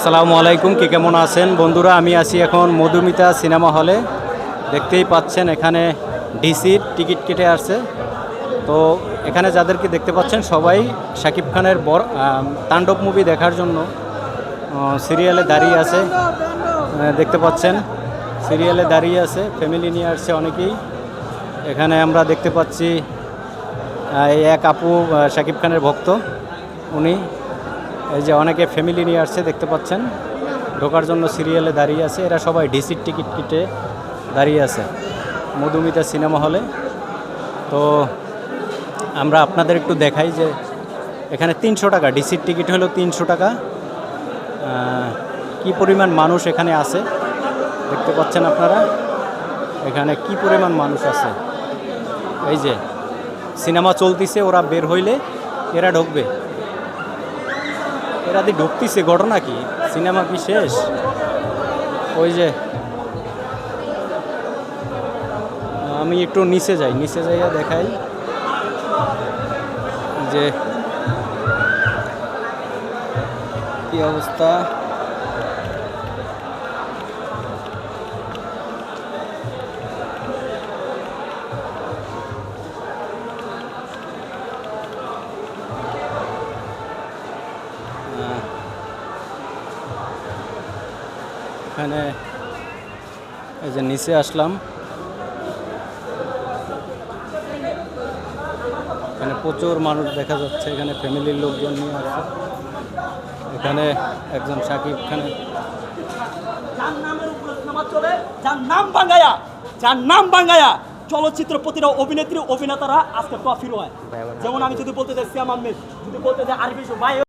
আসসালামু আলাইকুম, কি কেমন আছেন বন্ধুরা? আমি আছি এখন মধুমিতা সিনেমা হলে। দেখতেই পাচ্ছেন এখানে ডিসির টিকিট কেটে আসছে। তো এখানে যাদেরকে দেখতে পাচ্ছেন সবাই শাকিব খানের তাণ্ডব মুভি দেখার জন্য সিরিয়ালে দাঁড়িয়ে আছে। দেখতে পাচ্ছেন সিরিয়ালে দাঁড়িয়ে আছে, ফ্যামিলি নিয়ে আসছে অনেকেই। এখানে আমরা দেখতে পাচ্ছি এই এক আপু শাকিব খানের ভক্ত, উনি এই যে অনেকে ফ্যামিলি নিয়ে আসছে দেখতে পাচ্ছেন, ঢোকার জন্য সিরিয়ালে দাঁড়িয়ে আছে। এরা সবাই ডিসির টিকিট কেটে দাঁড়িয়ে আছে মধুমিতা সিনেমা হলে। তো আমরা আপনাদের একটু দেখাই যে এখানে 300 টাকা ডিসির টিকিট হলো 300 টাকা। কি পরিমাণ মানুষ এখানে আছে দেখতে পাচ্ছেন আপনারা, এখানে কি পরিমাণ মানুষ আছে। এই যে সিনেমা চলতিছে, ওরা বের হইলে এরা ঢুকবে। এরা দিয়ে ঢুকতিছে, ঘটনা কি? সিনেমা কি শেষ? ওই যে আমি একটু নিচে যাইয়া দেখাই যে কি অবস্থা। এখানে এই যে নিচে আসলাম, এখানে প্রচুর মানুষ দেখা যাচ্ছে। এখানে ফ্যামিলির লোকজন নিয়ে আসছে। এখানে একজন শাকিব খানের যার নাম বাঙ্গায়া চলচ্চিত্র প্রতিটা অভিনেত্রী অভিনেতারা আজকে ট্রফি রয়। যেমন আমি যদি বলতে চাই সিয়াম আহমেদ, যদি বলতে চাই আরিফ ভাই।